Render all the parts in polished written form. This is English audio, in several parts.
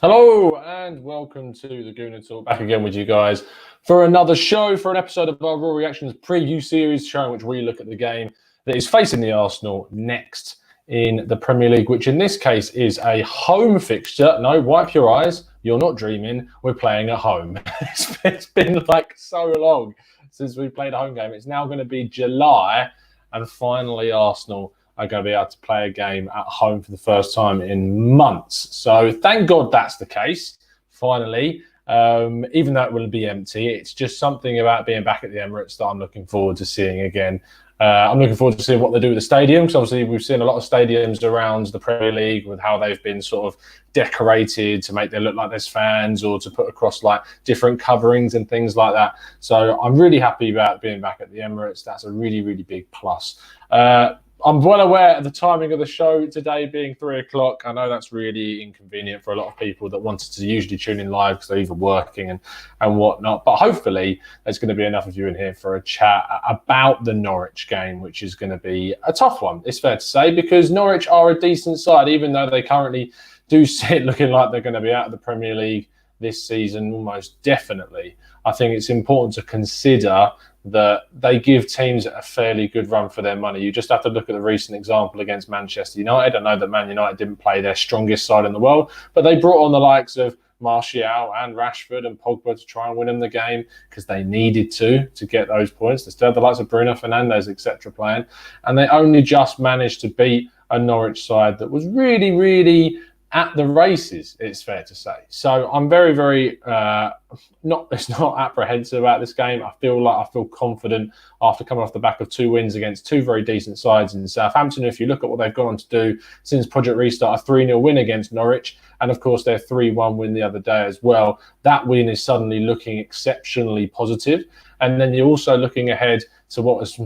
Hello and welcome to the Gooner Talk, back again with you guys for another show, for an episode of our Raw Reactions preview series, show in which we look at the game that is facing the Arsenal next in the Premier League, which in this case is a home fixture. No, wipe your eyes, you're not dreaming, we're playing at home. It's been like so long since we played a home game. It's now going to be July and finally Arsenal are going to be able to play a game at home for the first time in months. So thank God that's the case, finally. Even though it will be empty, it's just something about being back at the Emirates that I'm looking forward to seeing again. I'm looking forward to seeing what they do with the stadium, because obviously we've seen a lot of stadiums around the Premier League with how they've been sort of decorated to make them look like there's fans or to put across like different coverings and things like that. So I'm really happy about being back at the Emirates. That's a really, really big plus. I'm well aware of the timing of the show today being 3 o'clock. I know that's really inconvenient for a lot of people that wanted to usually tune in live because they're either working and whatnot. But hopefully there's going to be enough of you in here for a chat about the Norwich game, which is going to be a tough one, it's fair to say, because Norwich are a decent side, even though they currently do sit looking like they're going to be out of the Premier League this season, almost definitely. I think it's important to consider that they give teams a fairly good run for their money. You just have to look at the recent example against Manchester United. I know that Man United didn't play their strongest side in the world, but they brought on the likes of Martial and Rashford and Pogba to try and win them the game because they needed to get those points. They still had the likes of Bruno Fernandes, etc. playing, and they only just managed to beat a Norwich side that was really, really at the races, it's fair to say. So I'm very, very not apprehensive about this game. I feel confident after coming off the back of 2 wins against 2 very decent sides in Southampton. If you look at what they've gone on to do since Project Restart, a 3-0 win against Norwich, and of course their 3-1 win the other day as well. That win is suddenly looking exceptionally positive. And then you're also looking ahead to what has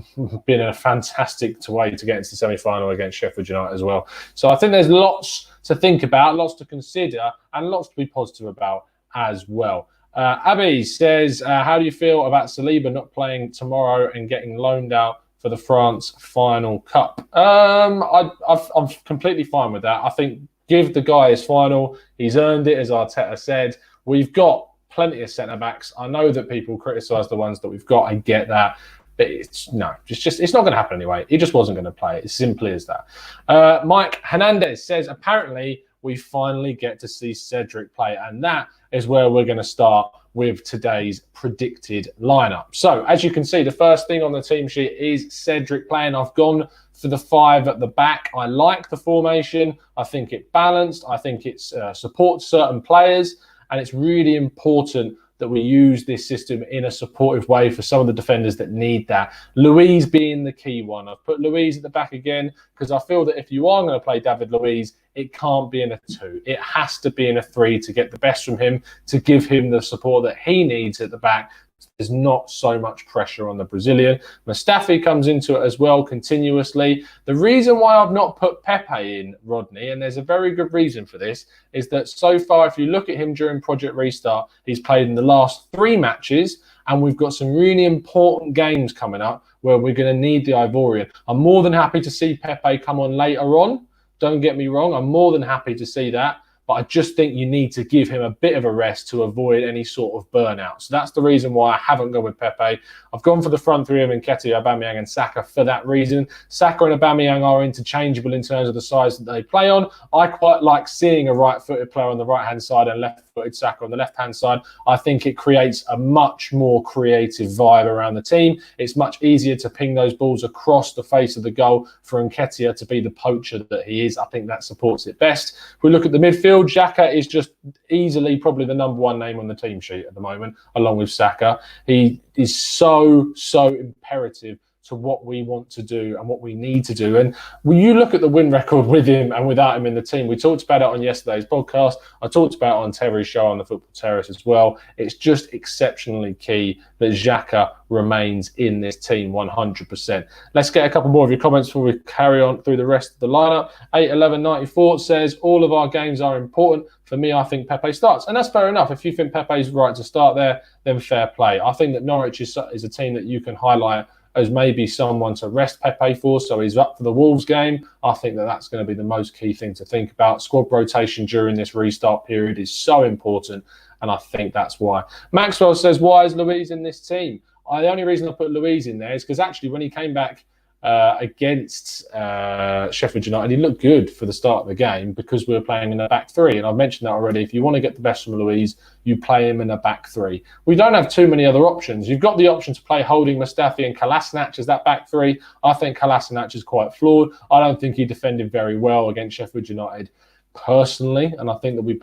been a fantastic way to get into the semi-final against Sheffield United as well. So I think there's lots to think about, lots to consider, and lots to be positive about as well. Abby says, how do you feel about Saliba not playing tomorrow and getting loaned out for the France final cup? I'm completely fine with that. I think give the guy his final. He's earned it, as Arteta said. We've got plenty of centre-backs. I know that people criticise the ones that we've got. I get that. But it's not going to happen anyway. He just wasn't going to play it. It's simply as that. Mike Hernandez says, apparently we finally get to see Cedric play. And that is where we're going to start with today's predicted lineup. So as you can see, the first thing on the team sheet is Cedric playing. I've gone for the 5 at the back. I like the formation. I think it's balanced. I think it supports certain players. And it's really important that we use this system in a supportive way for some of the defenders that need that. Luiz being the key one. I've put Luiz at the back again because I feel that if you are going to play David Luiz, it can't be in a 2. It has to be in a 3 to get the best from him, to give him the support that he needs at the back. There's not so much pressure on the Brazilian. Mustafi comes into it as well continuously. The reason why I've not put Pepe in, Rodney, and there's a very good reason for this, is that so far, if you look at him during Project Restart, he's played in the last 3 matches, and we've got some really important games coming up where we're going to need the Ivorian. I'm more than happy to see Pepe come on later on. Don't get me wrong. I'm more than happy to see that. But I just think you need to give him a bit of a rest to avoid any sort of burnout. So that's the reason why I haven't gone with Pepe. I've gone for the front 3 of Nketiah, Aubameyang and Saka for that reason. Saka and Aubameyang are interchangeable in terms of the size that they play on. I quite like seeing a right-footed player on the right-hand side and left-footed Saka on the left-hand side. I think it creates a much more creative vibe around the team. It's much easier to ping those balls across the face of the goal for Nketiah to be the poacher that he is. I think that supports it best. If we look at the midfield, Xhaka is just easily probably the number 1 name on the team sheet at the moment, along with Saka. He is so imperative to what we want to do and what we need to do. And when you look at the win record with him and without him in the team, we talked about it on yesterday's podcast. I talked about it on Terry's show on the Football Terrace as well. It's just exceptionally key that Xhaka remains in this team 100%. Let's get a couple more of your comments before we carry on through the rest of the lineup. 81194 says, all of our games are important. For me, I think Pepe starts. And that's fair enough. If you think Pepe's right to start there, then fair play. I think that Norwich is a team that you can highlight as maybe someone to rest Pepe for, so he's up for the Wolves game. I think that's going to be the most key thing to think about. Squad rotation during this restart period is so important, and I think that's why. Maxwell says, why is Luiz in this team? The only reason I put Luiz in there is because actually when he came back against Sheffield United, he looked good for the start of the game because we were playing in a back three. And I've mentioned that already. If you want to get the best from Luiz, you play him in a back three. We don't have too many other options. You've got the option to play Holding, Mustafi and Kolasinac as that back three. I think Kolasinac is quite flawed. I don't think he defended very well against Sheffield United personally, and I think that we'd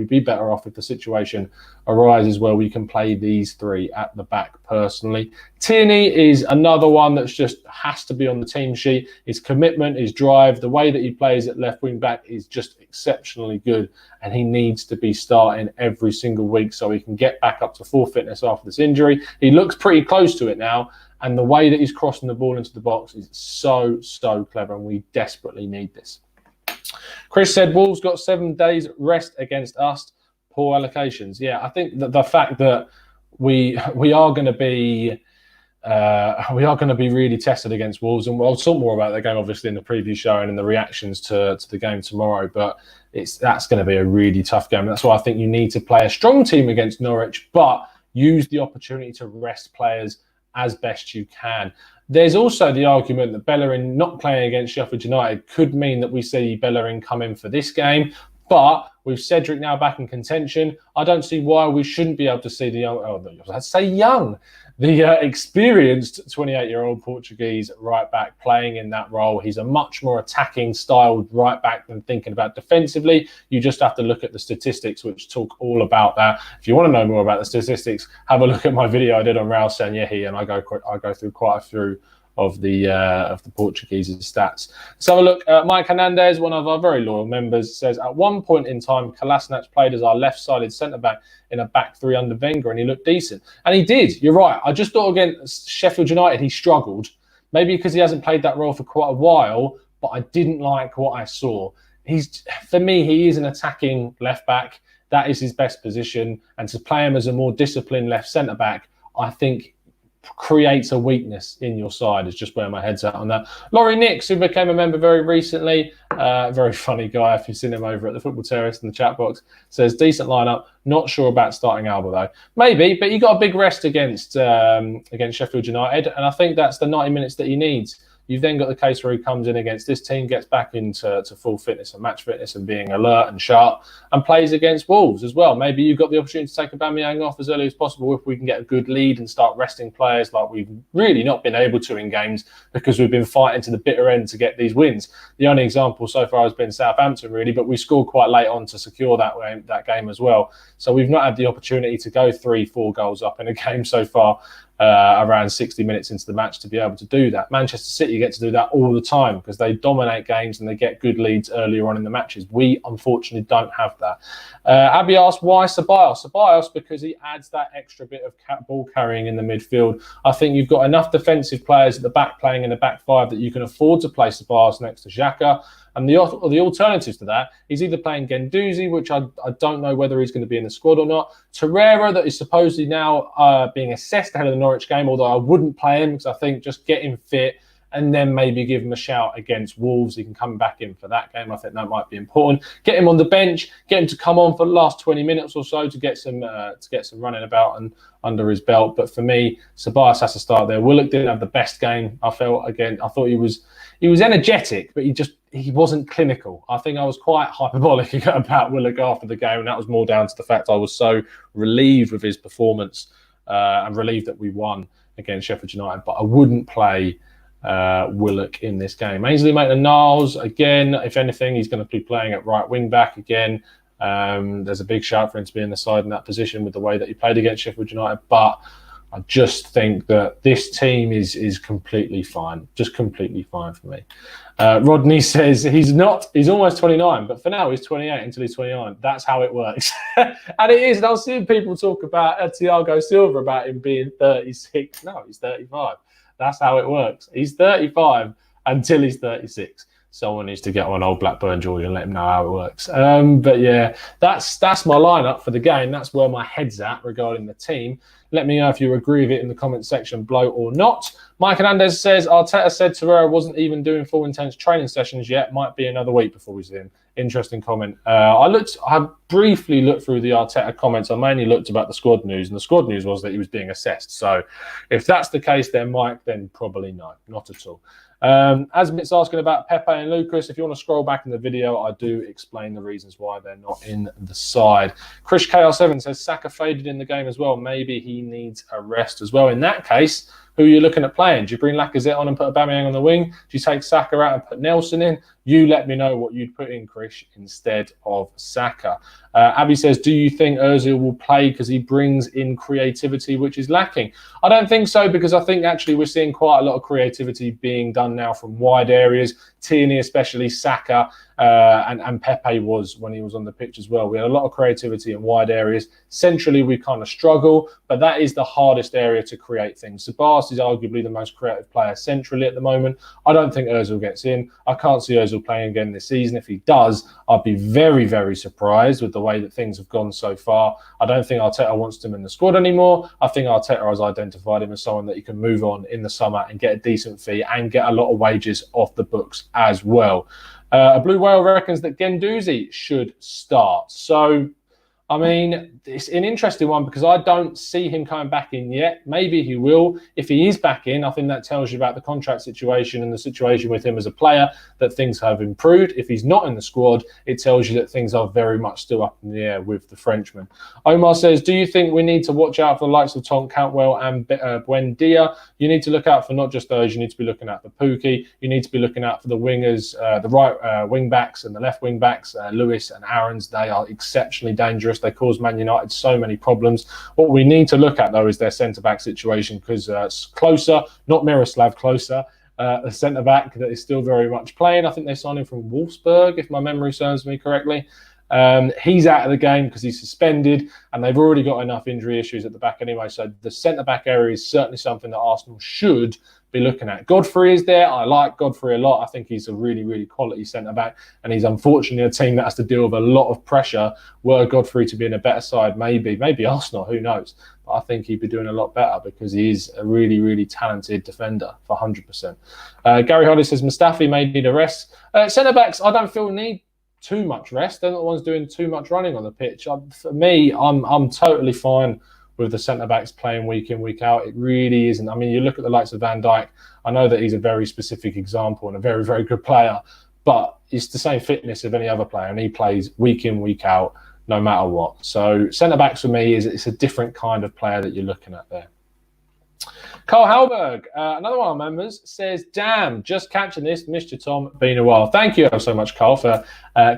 be better off if the situation arises where we can play these three at the back personally. Tierney is another one that's just has to be on the team sheet. His commitment, his drive, the way that he plays at left wing back is just exceptionally good, and he needs to be starting every single week so he can get back up to full fitness after this injury. He looks pretty close to it now, and the way that he's crossing the ball into the box is so clever, and we desperately need this. Chris said, Wolves got 7 days rest against us. Poor allocations. Yeah, I think that the fact that we are going to be really tested against Wolves, and we'll talk more about the game obviously in the preview show and in the reactions to the game tomorrow. But that's going to be a really tough game. That's why I think you need to play a strong team against Norwich, but use the opportunity to rest players as best you can. There's also the argument that Bellerin not playing against Sheffield United could mean that we see Bellerin come in for this game. But with Cedric now back in contention, I don't see why we shouldn't be able to see the experienced 28-year-old Portuguese right back playing in that role. He's a much more attacking styled right back than thinking about defensively. You just have to look at the statistics, which talk all about that. If you want to know more about the statistics, have a look at my video I did on Raul Sanyehi, and I go through quite a few of the Portuguese stats. So have a look. Mike Hernandez, one of our very loyal members, says, at one point in time, Kolasinac played as our left-sided centre-back in a back three under Wenger, and he looked decent. And he did. You're right. I just thought against Sheffield United, he struggled. Maybe because he hasn't played that role for quite a while, but I didn't like what I saw. For me, he is an attacking left-back. That is his best position. And to play him as a more disciplined left centre-back, I think creates a weakness in your side is just where my head's at on that. Laurie Nix, who became a member very recently, very funny guy if you've seen him over at the Football Terrace in the chat box, says, decent lineup, not sure about starting Alba though. Maybe, but he got a big rest against Sheffield United, and I think that's the 90 minutes that he needs. You've then got the case where he comes in against this team, gets back into full fitness and match fitness and being alert and sharp, and plays against Wolves as well. Maybe you've got the opportunity to take Aubameyang off as early as possible if we can get a good lead and start resting players like we've really not been able to in games because we've been fighting to the bitter end to get these wins. The only example so far has been Southampton, really, but we scored quite late on to secure that game as well. So we've not had the opportunity to go 3-4 goals up in a game so far. Around 60 minutes into the match to be able to do that. Manchester City get to do that all the time because they dominate games and they get good leads earlier on in the matches. We, unfortunately, don't have that. Abby asked, why Ceballos? Ceballos because he adds that extra bit of ball carrying in the midfield. I think you've got enough defensive players at the back playing in the back five that you can afford to play Ceballos next to Xhaka. And the alternatives to that is either playing Guendouzi, which I don't know whether he's going to be in the squad or not. Torreira, that is supposedly now being assessed ahead of the Norwich game, although I wouldn't play him because I think just get him fit and then maybe give him a shout against Wolves. He can come back in for that game. I think that might be important. Get him on the bench, get him to come on for the last 20 minutes or so to get some running about and under his belt. But for me, Ceballos has to start there. Willock didn't have the best game. I thought he was energetic, but he wasn't clinical. I think I was quite hyperbolic about Willock after the game, and that was more down to the fact I was so relieved with his performance and relieved that we won against Sheffield United. But I wouldn't play Willock in this game. Ainsley Maitland-Niles, again, if anything, he's going to be playing at right wing back again. There's a big shout for him to be in the side in that position with the way that he played against Sheffield United, but I just think that this team is completely fine, just completely fine for me. Rodney says he's almost 29, but for now he's 28 until he's 29. That's how it works. And it is. And I was seeing people talk about Thiago Silva, about him being 36. No, he's 35. That's how it works. He's 35 until he's 36. Someone needs to get on old Blackburn George and let him know how it works. But yeah, that's my lineup for the game. That's where my head's at regarding the team. Let me know if you agree with it in the comment section below or not. Mike Hernandez says, Arteta said Torreira wasn't even doing full intense training sessions yet. Might be another week before we see him. Interesting comment. I briefly looked through the Arteta comments. I mainly looked about the squad news, and the squad news was that he was being assessed. So if that's the case, then Mike, then probably no, not at all. Asmit's asking about Pepe and Lucas. If you want to scroll back in the video, I do explain the reasons why they're not in the side. Krish KR7 says Saka faded in the game as well. Maybe he needs a rest as well. In that case, who are you looking at playing? Do you bring Lacazette on and put Aubameyang on the wing? Do you take Saka out and put Nelson in? You let me know what you'd put in, Krish, instead of Saka. Abby says, do you think Ozil will play because he brings in creativity, which is lacking? I don't think so, because I think actually we're seeing quite a lot of creativity being done now from wide areas. Tierney, especially Saka, and Pepe was when he was on the pitch as well. We had a lot of creativity in wide areas. Centrally, we kind of struggle, but that is the hardest area to create things. Sabas is arguably the most creative player centrally at the moment. I don't think Ozil gets in. I can't see Ozil playing again this season. If he does, I'd be very, very surprised with the way that things have gone so far. I don't think Arteta wants him in the squad anymore. I think Arteta has identified him as someone that he can move on in the summer and get a decent fee and get a lot of wages off the books as well. A Blue Whale reckons that Guendouzi should start. So, I mean, it's an interesting one because I don't see him coming back in yet. Maybe he will. If he is back in, I think that tells you about the contract situation and the situation with him as a player, that things have improved. If he's not in the squad, it tells you that things are very much still up in the air with the Frenchman. Omar says, do you think we need to watch out for the likes of Tom Cantwell and Buendia? You need to look out for not just those. You need to be looking out for Pookie. You need to be looking out for the wingers, the right wing backs and the left wing backs, Lewis and Aarons. They are exceptionally dangerous. They cause Man United so many problems. What we need to look at, though, is their centre-back situation, because Closer, not Miroslav Closer, a centre-back that is still very much playing. I think they signed him from Wolfsburg, if my memory serves me correctly. He's out of the game because he's suspended, and they've already got enough injury issues at the back anyway. So the centre-back area is certainly something that Arsenal should be looking at. Godfrey is there. I like Godfrey a lot. I think he's a really, really quality centre-back, and he's unfortunately a team that has to deal with a lot of pressure. Were Godfrey to be in a better side, maybe Arsenal, who knows? But I think he'd be doing a lot better because he is a really, really talented defender for 100%. Gary Holly says Mustafi may need a rest. Centre-backs, I don't feel need too much rest. They're not the ones doing too much running on the pitch. For me, I'm totally fine with the centre-backs playing week in, week out. It really isn't. I mean, you look at the likes of Van Dijk. I know that he's a very specific example and a very, very good player, but it's the same fitness of any other player, and he plays week in, week out, no matter what. So centre-backs for me, it's a different kind of player that you're looking at there. Carl Halberg, another one of our members, says, damn, just catching this, missed you, Tom, been a while. Thank you so much, Carl, for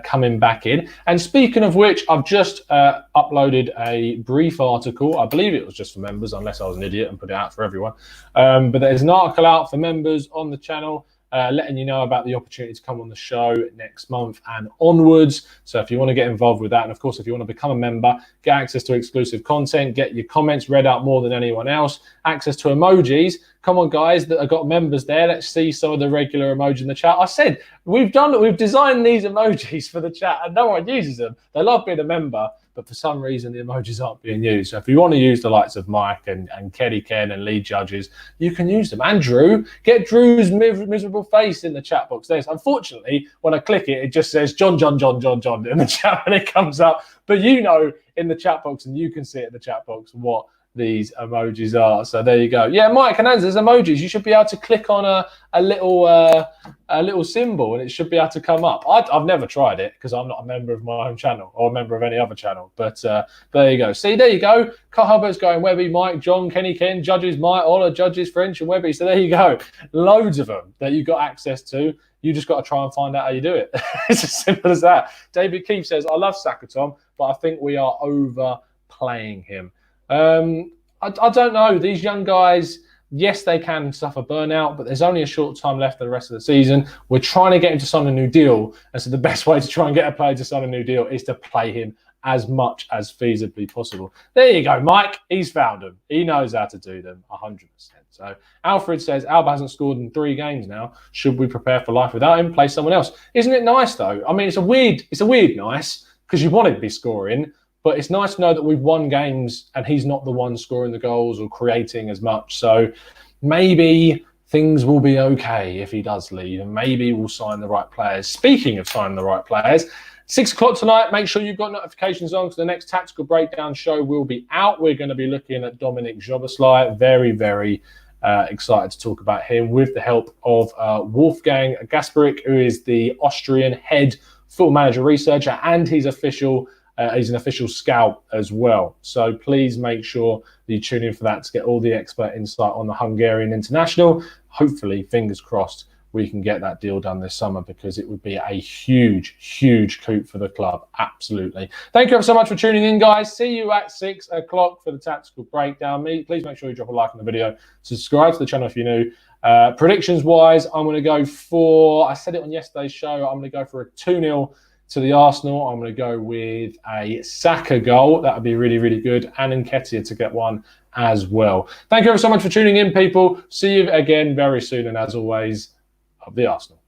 coming back in. And speaking of which, I've just uploaded a brief article. I believe it was just for members, unless I was an idiot and put it out for everyone. But there's an article out for members on the channel, letting you know about the opportunity to come on the show next month and onwards. So if you want to get involved with that, and of course, if you want to become a member, get access to exclusive content, get your comments read out more than anyone else, access to emojis. Come on, guys, that have got members there. Let's see some of the regular emojis in the chat. I said, we've designed these emojis for the chat and no one uses them. They love being a member, but for some reason the emojis aren't being used. So if you want to use the likes of Mike and Keddy Ken and Lee Judges, you can use them. And Drew, get Drew's miserable face in the chat box. There's, unfortunately, when I click it, it just says John in the chat when it comes up. But you know in the chat box, and you can see it in the chat box, what these emojis are. So there you go. Yeah, Mike and Hans, there's emojis. You should be able to click on a little symbol and it should be able to come up. I've never tried it because I'm not a member of my own channel or a member of any other channel. But there you go. See, there you go. Carl Hubbard's going Webby, Mike, John, Kenny, Ken, Judges, Mike, Ola, Judges, French, and Webby. So there you go. Loads of them that you've got access to. You just got to try and find out how you do it. It's as simple as that. David Keefe says, I love Saka, Tom, but I think we are overplaying him. I don't know. These young guys, yes, they can suffer burnout, but there's only a short time left of the rest of the season. We're trying to get him to sign a new deal. And so the best way to try and get a player to sign a new deal is to play him as much as feasibly possible. There you go, Mike. He's found them. He knows how to do them 100%. So Alfred says, Alba hasn't scored in 3 games now. Should we prepare for life without him? Play someone else. Isn't it nice, though? I mean, it's a weird nice because you want him to be scoring. But it's nice to know that we've won games and he's not the one scoring the goals or creating as much. So maybe things will be okay if he does leave, and maybe we'll sign the right players. Speaking of signing the right players, 6 o'clock tonight, make sure you've got notifications on because the next Tactical Breakdown show will be out. We're going to be looking at Dominik Szoboszlai. Very, very excited to talk about him with the help of Wolfgang Gasparik, who is the Austrian head football manager researcher, and he's an official scout as well. So please make sure that you tune in for that to get all the expert insight on the Hungarian international. Hopefully, fingers crossed, we can get that deal done this summer, because it would be a huge, huge coup for the club. Absolutely. Thank you ever so much for tuning in, guys. See you at 6 o'clock for the Tactical Breakdown. Please make sure you drop a like on the video. Subscribe to the channel if you're new. Predictions-wise, I'm going to go for, I said it on yesterday's show, I'm going to go for a 2-0 to the Arsenal. I'm going to go with a Saka goal. That would be really, really good. And Nketiah to get one as well. Thank you ever so much for tuning in, people. See you again very soon. And as always, of the Arsenal.